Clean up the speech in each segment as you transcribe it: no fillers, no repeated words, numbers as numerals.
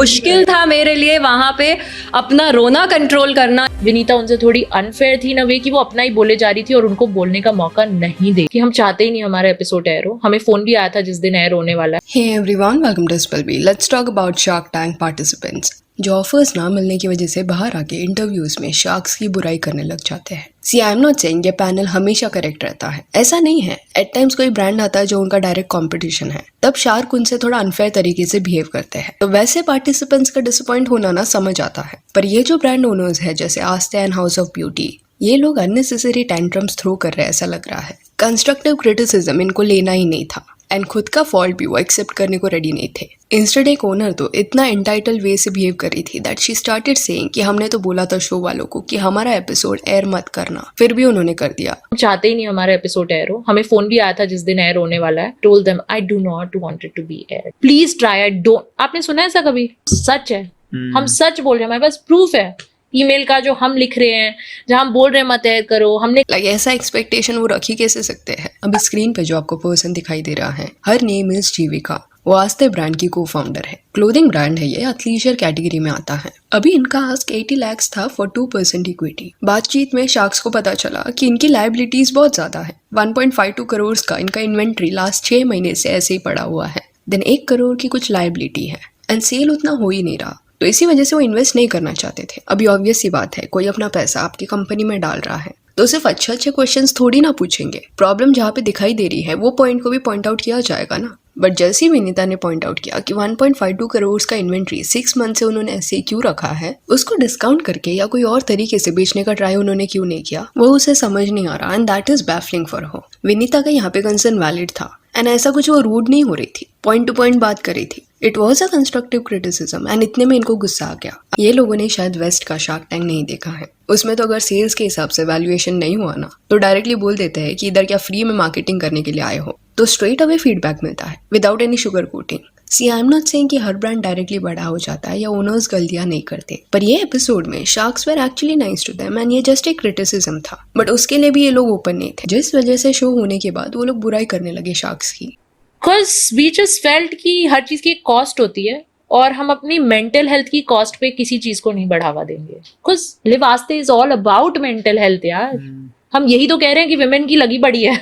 मुश्किल था मेरे लिए वहां पे अपना रोना कंट्रोल करना। विनीता उनसे थोड़ी अनफेयर थी ना वे कि वो अपना ही बोले जा रही थी और उनको बोलने का मौका नहीं दे कि हम चाहते ही नहीं हमारा एपिसोड एयर हो। हमें फोन भी आया था जिस दिन एयर होने वाला है। Hey everyone, welcome to Spilby. Let's talk about Shark Tank participants. जो ऑफर्स ना मिलने की वजह से बाहर आके इंटरव्यूज में शार्क्स की बुराई करने लग जाते हैं। सी आई एम नॉट सेइंग ये पैनल हमेशा करेक्ट रहता है, ऐसा नहीं है। एट टाइम्स कोई ब्रांड आता है जो उनका डायरेक्ट कंपटीशन है, तब शार्क उनसे थोड़ा अनफेयर तरीके से बिहेव करते हैं। तो वैसे पार्टिसिपेंट्स का डिसअपॉइंट होना ना समझ आता है, पर ये जो ब्रांड ओनर्स है जैसे आस्ते एंड हाउस ऑफ ब्यूटी, ये लोग अननेसेसरी टेंट्रम्स थ्रो कर रहे हैं ऐसा लग रहा है। कंस्ट्रक्टिव क्रिटिसिज्म इनको लेना ही नहीं था एंड खुद का फॉल्ट भी वो एक्सेप्ट करने को रेडी नहीं थे। इंस्टेड एक ओनर तो इतना एंटाइटल वे से बिहेव कर रही थी दैट शी स्टार्टेड सेइंग कि हमने तो बोला था शो वालों को कि हमारा एपिसोड एयर मत करना, फिर भी उन्होंने कर दिया। हम चाहते ही नहीं हमारा एपिसोड एयर हो। हमें फोन भी आया था जिस दिन एयर होने वाला है। Told them I do not want it to be air, please try, I don't. आपने सुना है ऐसा कभी? सच है, हम सच बोल रहे हैं, हमारे पास प्रूफ है ईमेल का जो हम लिख रहे हैं, जहां हम बोल रहे हैं मत एयर करो। हमने ऐसा एक्सपेक्टेशन वो रख ही कैसे सकते हैं। अभी स्क्रीन पे जो आपको पर्सन दिखाई दे रहा है, हर नेम इज जीविका। वो आस्ते ब्रांड की को फाउंडर है। क्लोथिंग ब्रांड है ये, अथलीजर कैटेगरी में आता है। अभी इनका आस्क 80 लाख था फॉर 2% इक्विटी। बातचीत में शार्क्स को पता चला कि इनकी लायबिलिटीज बहुत ज्यादा है। 1.52 करोड़ का इनका इन्वेंट्री लास्ट 6 महीने से ऐसे ही पड़ा हुआ है। देन 1 करोड़ की कुछ लायबिलिटी है एंड सेल उतना हो ही नहीं रहा, तो इसी वजह से वो इन्वेस्ट नहीं करना चाहते थे। अभी ऑब्वियस सी बात है, कोई अपना पैसा आपकी कंपनी में डाल रहा है तो सिर्फ अच्छे क्वेश्चंस थोड़ी ना पूछेंगे। प्रॉब्लम जहाँ पे दिखाई दे रही है वो पॉइंट को भी पॉइंट आउट किया जाएगा ना। बट जैसे ही विनीता ने पॉइंट आउट किया कि 1.52 करोड़ का इन्वेंट्री 6 मंथ से उन्होंने ऐसे ही क्यों रखा है, उसको डिस्काउंट करके या कोई और तरीके से बेचने का ट्राई उन्होंने क्यों नहीं किया, वो उसे समझ नहीं आ रहा and that is baffling for her. Vinita का यहाँ पे कंसर्न वैलिड था एंड ऐसा कुछ वो रूड नहीं हो रही थी, पॉइंट टू पॉइंट बात कर रही थी। It was a constructive criticism and इतने में इनको गुस्सा आ गया। ये लोगों ने शायद वेस्ट का शार्क टैंक नहीं देखा है। उसमें तो अगर सेल्स के हिसाब से वैल्यूएशन नहीं हुआ ना, तो डायरेक्टली बोल देते हैं कि इधर क्या फ्री में मार्केटिंग करने के लिए आए हो, तो स्ट्रेट अवे फीडबैक मिलता है without any sugar coating. See I am not saying कि हर ब्रांड डायरेक्टली बड़ा हो जाता है या ओनर्स गलतियां नहीं करते, पर ये एपिसोड में sharks were actually nice to them and ये जस्ट एक क्रिटिसिज्म था। बट उसके लिए भी ये लोग ओपन नहीं थे, जिस वजह से शो होने के बाद वो लोग बुराई करने लगे शार्क्स की। Because we just felt कि हर चीज की एक कॉस्ट होती है और हम अपनी मेंटल हेल्थ की कॉस्ट पे किसी चीज को नहीं बढ़ावा देंगे। Because लिव आस्ते is all about mental health यार। हम यही तो कह रहे हैं कि विमेन की लगी पड़ी है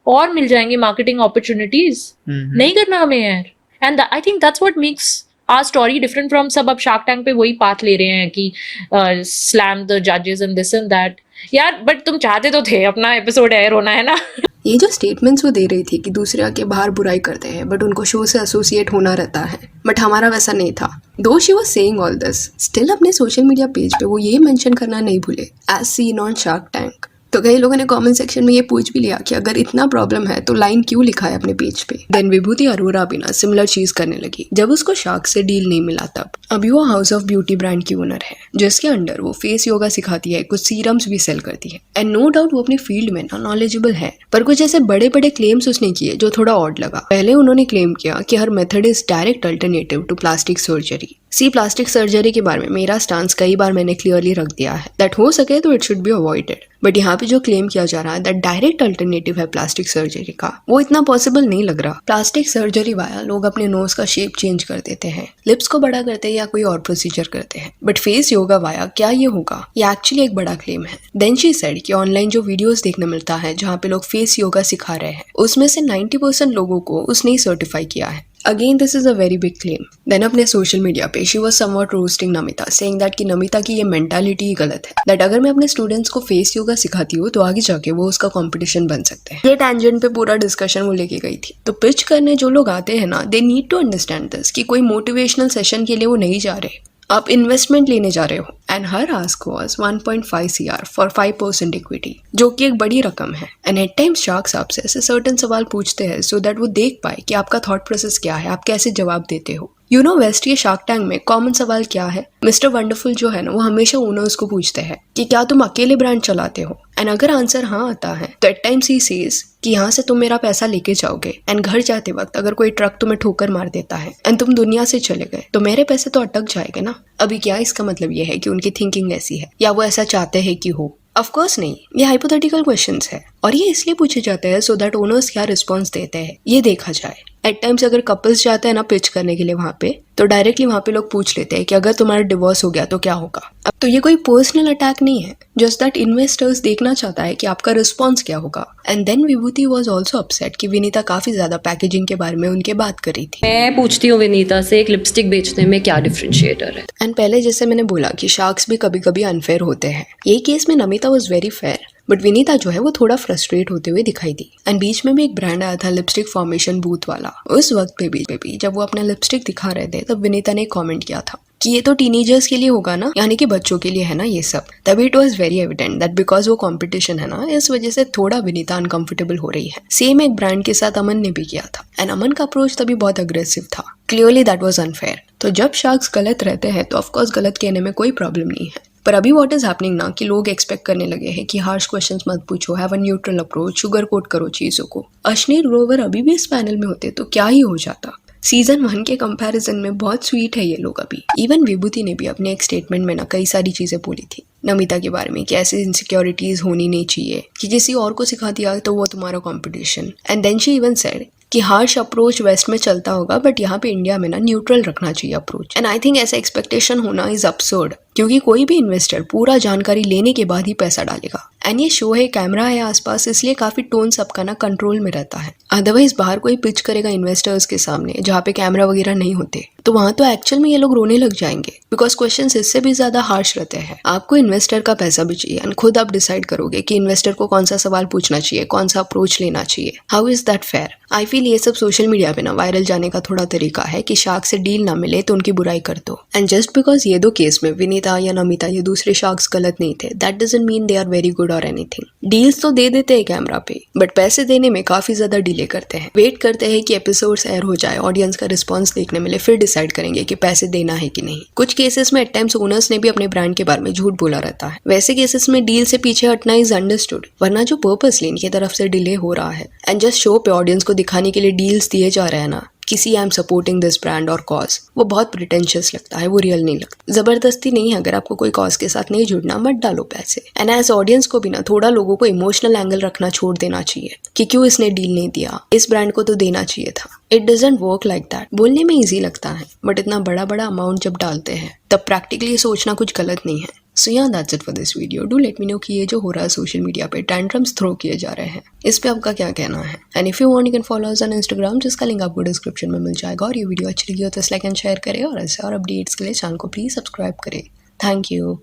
और मिल जाएंगे मार्केटिंग अपॉर्चुनिटीज। नहीं करना हमें यार। And I think that's what makes our story different from सब। अब शार्क टैंक पे वही पाथ ले रहे हैं कि स्लैम द जजेस एंड दिस एंड दैट। यार बट तुम चाहते तो थे अपना एपिसोड एयर होना, है ना? ये जो स्टेटमेंट्स वो दे रही थी कि दूसरे आके बाहर बुराई करते हैं बट उनको शो से एसोसिएट होना रहता है, बट हमारा वैसा नहीं था। Though she was saying all this, still अपने सोशल मीडिया पेज पे वो ये मेंशन करना नहीं भूले as seen on Shark Tank. तो कई लोगों ने कमेंट सेक्शन में ये पूछ भी लिया कि अगर इतना प्रॉब्लम है तो लाइन क्यों लिखा है अपने पेज पे। देन विभूति अरोरा भी ना सिमिलर चीज करने लगी जब उसको शार्क से डील नहीं मिला तब। अभी वो हाउस ऑफ ब्यूटी ब्रांड की ओनर है जिसके अंडर वो फेस योगा सिखाती है, कुछ सीरम्स भी सेल करती है एंड नो डाउट वो अपनी फील्ड में ना नॉलेजेबल है, पर कुछ ऐसे बड़े बड़े क्लेम्स उसने किए जो थोड़ा ऑड लगा। पहले उन्होंने क्लेम किया कि हर method is direct alternative to plastic surgery. सी प्लास्टिक सर्जरी के बारे में मेरा स्टांस कई बार मैंने क्लियरली रख दिया है दैट हो सके तो it should be avoided, but यहाँ पे जो क्लेम किया जा रहा है दैट डायरेक्ट अल्टरनेटिव है प्लास्टिक सर्जरी का, वो इतना पॉसिबल नहीं लग रहा। प्लास्टिक सर्जरी वाया लोग अपने नोज का शेप चेंज कर देते हैं, लिप्स को बड़ा करते हैं या कोई और प्रोसीजर करते हैं, बट फेस योगा वाया क्या ये होगा? ये एक्चुअली एक बड़ा क्लेम है। देन शी सेड कि ऑनलाइन जो वीडियोस देखने मिलता है जहाँ पे लोग फेस योगा सिखा रहे हैं, उसमें से 90% लोगों को उसने ही सर्टिफाई किया है। Again, this is a very big claim. Then अपने सोशल मीडिया पे she was somewhat roasting Namita, saying that कि नमिता की ये मेंटालिटी ही गलत है, that अगर मैं अपने स्टूडेंट्स को फेस योगा सिखाती हूँ तो आगे जाके वो उसका कंपटीशन बन सकते हैं। ये टेंजेंट पे पूरा डिस्कशन वो लेके गई थी। तो पिच करने जो लोग आते हैं ना, they need to understand this कि कोई मोटिवेशनल सेशन के लिए वो नहीं जा रहे, आप इन्वेस्टमेंट लेने जा रहे हो। And her ask was 1.5 CR for 5% equity, जो कि एक बड़ी रकम है। एंड एट टाइम्स शार्क्स आपसे ऐसे सर्टेन सवाल पूछते हैं सो दैट वो देख पाए कि आपका थॉट प्रोसेस क्या है, आप कैसे जवाब देते हो। यू नो वेस्ट के शार्क टैंक में कॉमन सवाल क्या है? मिस्टर वंडरफुल जो है ना, वो हमेशा ओनर्स को पूछते हैं कि क्या तुम अकेले ब्रांड चलाते हो, एंड अगर आंसर हाँ आता है तो एट टाइम्स ही सेज कि यहाँ से तुम मेरा पैसा लेके जाओगे एंड घर जाते वक्त अगर कोई ट्रक तुम्हें ठोकर मार देता है एंड तुम दुनिया से चले गए तो मेरे पैसे तो अटक जाएंगे ना। अभी क्या इसका मतलब ये है कि उनकी थिंकिंग ऐसी है या वो ऐसा चाहते हैं कि हो? ऑफ कोर्स नहीं, ये हाइपोथेटिकल क्वेश्चंस है और ये इसलिए पूछे जाते हैं सो दैट ओनर्स क्या रिस्पॉन्स देते हैं ये देखा जाए। एट टाइम्स अगर कपल्स जाते हैं ना पिच करने के लिए वहाँ पे, तो डायरेक्टली वहाँ पे लोग पूछ लेते हैं कि अगर तुम्हारा डिवोर्स हो गया तो क्या होगा। अब तो ये कोई पर्सनल अटैक नहीं है, जस्ट दैट इन्वेस्टर्स देखना चाहता है कि आपका रिस्पॉन्स क्या होगा। And then Vibhuti was also upset कि विनीता काफी ज्यादा पैकेजिंग के बारे में उनके बात करी थी। मैं पूछती हूँ विनीता से एक लिपस्टिक बेचने में क्या डिफरेंशिएटर है। एंड पहले जैसे मैंने बोला कि शार्क्स भी कभी कभी अनफेयर होते हैं, ये केस में Namita was very fair, but Vinita जो है वो थोड़ा फ्रस्ट्रेट होते हुए दिखाई दी। एंड बीच में भी एक ब्रांड आया था लिपस्टिक फॉर्मेशन बूथ वाला, उस वक्त पे भी जब वो अपना लिपस्टिक दिखा रहे थे तब विनीता ने कमेंट किया था कि ये तो टीनेजर्स के लिए होगा ना, यानी कि बच्चों के लिए है ना ये सब। तभी it was very evident that because वो कंपटीशन है ना, इस वजह से थोड़ा विनीता अनकंफर्टेबल हो रही है। सेम एक ब्रांड के साथ अमन ने भी किया था, एंड अमन का अप्रोच तभी बहुत अग्रेसिव था। Clearly that was unfair. तो जब शार्क्स गलत रहते हैं तो ऑफकोर्स गलत कहने में कोई प्रॉब्लम नहीं है, पर अभी व्हाट इज हैपनिंग ना कि लोग एक्सपेक्ट करने लगे हैं कि हार्श क्वेश्चंस मत पूछो, have a neutral approach, sugar coat करो चीजों को। अश्नीर ग्रोवर अभी भी इस पैनल में होते तो क्या ही हो जाता। सीजन 1 के कंपैरिजन में बहुत स्वीट है ये लोग अभी। इवन विभूति ने भी अपने एक स्टेटमेंट में ना कई सारी चीजें बोली थी नमिता के बारे में कि ऐसी इनसिक्योरिटीज होनी नहीं चाहिए, कि किसी और को सिखा दिया तो वो तुम्हारा competition. And then she even said कि हार्श अप्रोच वेस्ट में चलता होगा, बट यहाँ पे इंडिया में ना न्यूट्रल रखना चाहिए अप्रोच। एंड आई थिंक ऐसा एक्सपेक्टेशन होना इज अब्सर्ड, क्योंकि कोई भी इन्वेस्टर पूरा जानकारी लेने के बाद ही पैसा डालेगा। एंड ये शो है, कैमरा है आसपास, इसलिए काफी टोन सबका ना कंट्रोल में रहता है। अदरवाइज बाहर कोई पिच करेगा इन्वेस्टर्स के सामने जहाँ पे कैमरा वगैरह नहीं होते, तो वहां तो एक्चुअल में ये लोग रोने लग जाएंगे, बिकॉज क्वेश्चंस इससे भी ज्यादा हार्श रहते हैं। आपको इन्वेस्टर का पैसा भी चाहिए, एंड खुद आप डिसाइड करोगे कि इन्वेस्टर को कौन सा सवाल पूछना चाहिए, कौन सा अप्रोच लेना चाहिए। How is that fair? I feel ये सब सोशल मीडिया पे ना वायरल जाने का थोड़ा तरीका है कि शार्क से डील ना मिले तो उनकी बुराई कर दो। एंड जस्ट बिकॉज ये दो केस में विनीता या नमिता ये दूसरे शार्क्स गलत नहीं थे, that doesn't mean they are very good और एनीथिंग। डील्स तो दे देते हैं कैमरा पे, बट पैसे देने में काफी ज्यादा डिले करते हैं। वेट करते हैं कि एपिसोड्स एयर हो जाए, ऑडियंस का रिस्पॉन्स देखने मिले, फिर डिसाइड करेंगे कि पैसे देना है कि नहीं। कुछ केसेस में एट टाइम्स ओनर्स ने भी अपने ब्रांड के बारे में झूठ बोला रहता है। वैसे केसेस में डील से पीछे हटना इज अंडरस्टूड, वरना जो पर्पसली इनकी तरफ से डिले हो रहा है एंड जस्ट शो पे ऑडियंस को दिखाने के लिए डील्स दिए जा रहे हैं ना, किसी I am supporting this brand और कॉज, वो बहुत प्रिटेंशियस लगता है, वो रियल नहीं लगता। जबरदस्ती नहीं है, अगर आपको कोई कॉज के साथ नहीं जुड़ना मत डालो पैसे। एंड एज ऑडियंस को भी ना थोड़ा लोगों को इमोशनल एंगल रखना छोड़ देना चाहिए कि क्यों इसने डील नहीं दिया, इस ब्रांड को तो देना चाहिए था। It doesn't work like that. बोलने में ईजी लगता है, बट इतना बड़ा बड़ा अमाउंट जब डालते हैं तब प्रैक्टिकली सोचना कुछ गलत नहीं है। सो yeah, that's it for this video. Do let me know कि ये जो हो रहा है सोशल मीडिया पे टैंट्रम्स थ्रो किए जा रहे हैं, इस पे आपका क्या कहना है। And if you want you can follow us on Instagram, जिसका लिंक आपको डिस्क्रिप्शन में मिल जाएगा। और ये वीडियो अच्छी लगी हो तो लाइक एंड शेयर करें, और ऐसे और अपडेट्स के लिए चैनल को प्लीज सब्सक्राइब करें। Thank you.